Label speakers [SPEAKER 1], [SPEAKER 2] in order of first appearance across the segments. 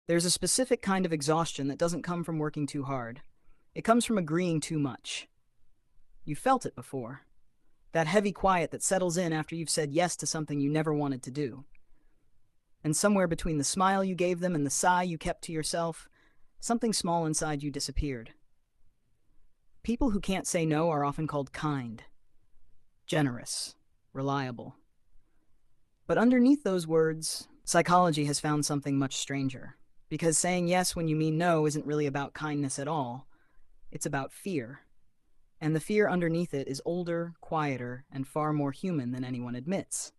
[SPEAKER 1] There's a specific kind of exhaustion that doesn't come from working too hard. It comes from agreeing too much. You felt it before. That heavy quiet that settles in after you've said yes to something you never wanted to do. And somewhere between the smile you gave them and the sigh you kept to yourself, something small inside you disappeared. People who can't say no are often called kind, generous, reliable. But underneath those words, psychology has found something much stranger. Because saying yes when you mean no isn't really about kindness at all. It's about fear. And the fear underneath it is older, quieter, and far more human than anyone admits.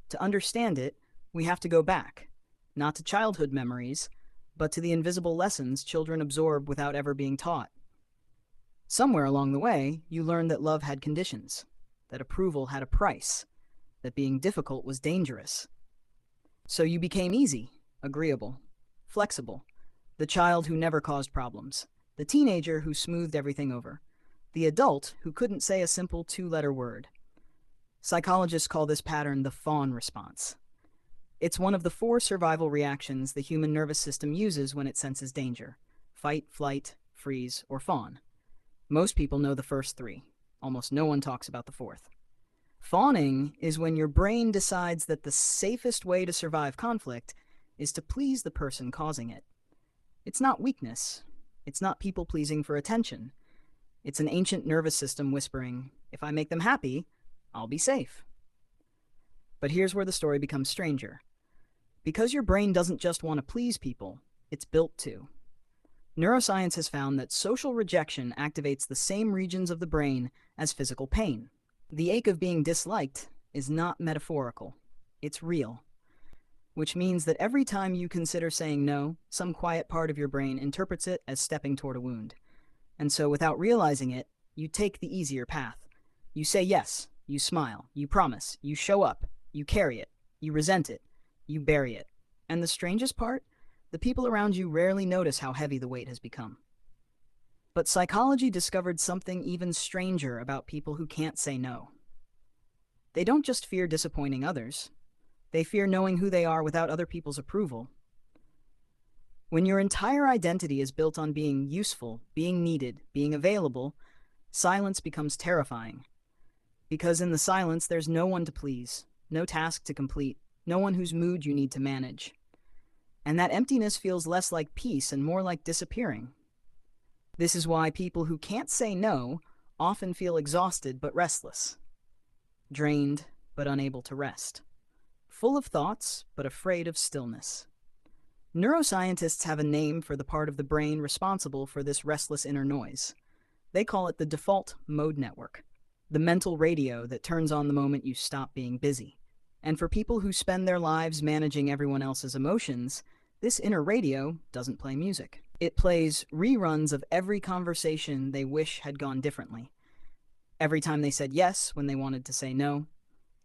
[SPEAKER 1] To understand it, we have to go back, not to childhood memories, but to the invisible lessons children absorb without ever being taught. Somewhere along the way, you learned that love had conditions, that approval had a price, that being difficult was dangerous. So you became easy, agreeable, flexible, the child who never caused problems, the teenager who smoothed everything over, the adult who couldn't say a simple two-letter word. Psychologists call this pattern the Fawn response. It's one of the 4 survival reactions the human nervous system uses when it senses danger: fight, flight, freeze, or fawn. Most people know the first 3. Almost no one talks about the 4th. Fawning is when your brain decides that the safest way to survive conflict is to please the person causing it. It's not weakness. It's not people-pleasing for attention. It's an ancient nervous system whispering, if I make them happy, I'll be safe. But here's where the story becomes stranger. Because your brain doesn't just want to please people, it's built to. Neuroscience has found that social rejection activates the same regions of the brain as physical pain. The ache of being disliked is not metaphorical. It's real. Which means that every time you consider saying no, some quiet part of your brain interprets it as stepping toward a wound. And so without realizing it, you take the easier path. You say yes, you smile, you promise, you show up, you carry it, you resent it, you bury it. And the strangest part? The people around you rarely notice how heavy the weight has become. But psychology discovered something even stranger about people who can't say no. They don't just fear disappointing others. They fear knowing who they are without other people's approval. When your entire identity is built on being useful, being needed, being available, silence becomes terrifying. Because in the silence, there's no one to please, no task to complete, no one whose mood you need to manage. And that emptiness feels less like peace and more like disappearing. This is why people who can't say no often feel exhausted but restless, drained but unable to rest, full of thoughts but afraid of stillness. Neuroscientists have a name for the part of the brain responsible for this restless inner noise. They call it the default mode network, the mental radio that turns on the moment you stop being busy. And for people who spend their lives managing everyone else's emotions, this inner radio doesn't play music. It plays reruns of every conversation they wish had gone differently. Every time they said yes when they wanted to say no.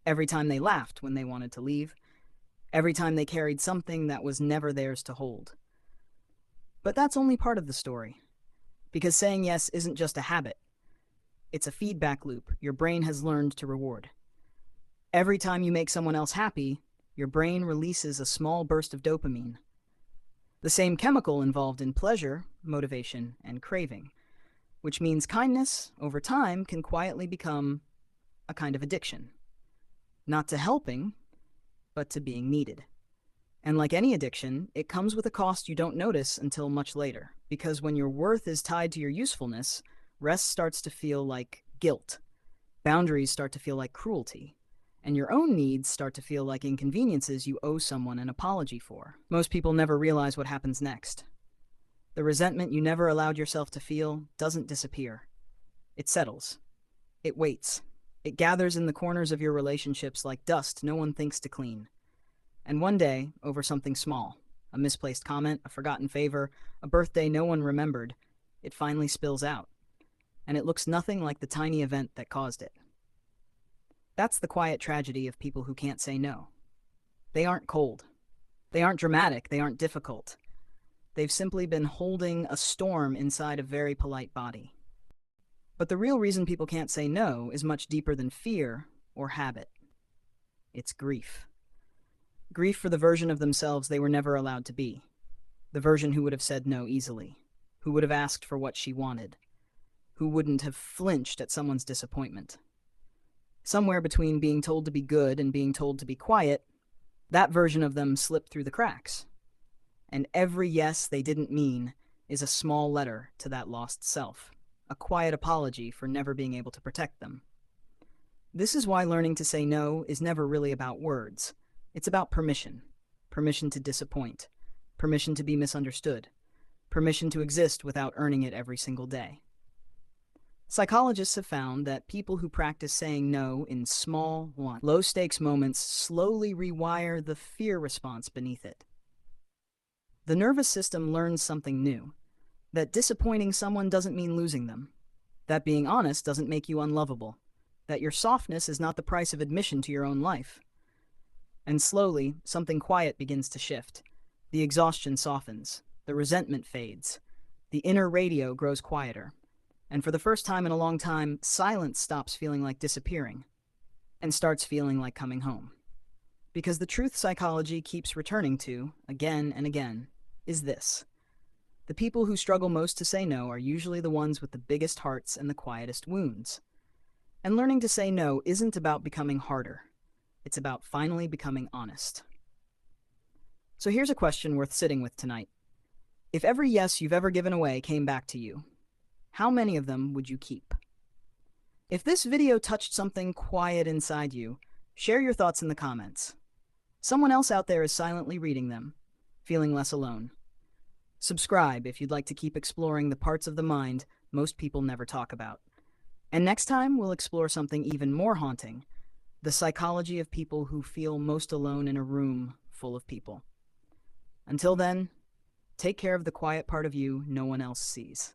[SPEAKER 1] Every time they laughed when they wanted to leave. Every time they carried something that was never theirs to hold. But that's only part of the story. Because saying yes isn't just a habit. It's a feedback loop your brain has learned to reward. Every time you make someone else happy, your brain releases a small burst of dopamine. The same chemical involved in pleasure, motivation, and craving. Which means kindness, over time, can quietly become a kind of addiction. Not to helping, but to being needed. And like any addiction, it comes with a cost you don't notice until much later. Because when your worth is tied to your usefulness, rest starts to feel like guilt. Boundaries start to feel like cruelty. And your own needs start to feel like inconveniences you owe someone an apology for. Most people never realize what happens next. The resentment you never allowed yourself to feel doesn't disappear. It settles. It waits. It gathers in the corners of your relationships like dust no one thinks to clean. And one day, over something small, a misplaced comment, a forgotten favor, a birthday no one remembered, it finally spills out. And it looks nothing like the tiny event that caused it. That's the quiet tragedy of people who can't say no. They aren't cold. They aren't dramatic. They aren't difficult. They've simply been holding a storm inside a very polite body. But the real reason people can't say no is much deeper than fear or habit. It's grief. Grief for the version of themselves they were never allowed to be. The version who would have said no easily, who would have asked for what she wanted, who wouldn't have flinched at someone's disappointment. Somewhere between being told to be good and being told to be quiet, that version of them slipped through the cracks. And every yes they didn't mean is a small letter to that lost self, a quiet apology for never being able to protect them. This is why learning to say no is never really about words. It's about permission. Permission to disappoint. Permission to be misunderstood. Permission to exist without earning it every single day. Psychologists have found that people who practice saying no in small, low-stakes moments slowly rewire the fear response beneath it. The nervous system learns something new, that disappointing someone doesn't mean losing them, that being honest doesn't make you unlovable, that your softness is not the price of admission to your own life. And slowly, something quiet begins to shift. The exhaustion softens, the resentment fades, the inner radio grows quieter, and for the first time in a long time, silence stops feeling like disappearing and starts feeling like coming home. Because the truth psychology keeps returning to, again and again, is this. The people who struggle most to say no are usually the ones with the biggest hearts and the quietest wounds. And learning to say no isn't about becoming harder. It's about finally becoming honest. So here's a question worth sitting with tonight. If every yes you've ever given away came back to you, how many of them would you keep? If this video touched something quiet inside you, share your thoughts in the comments. Someone else out there is silently reading them, feeling less alone. Subscribe if you'd like to keep exploring the parts of the mind most people never talk about. And next time, we'll explore something even more haunting, the psychology of people who feel most alone in a room full of people. Until then, take care of the quiet part of you no one else sees.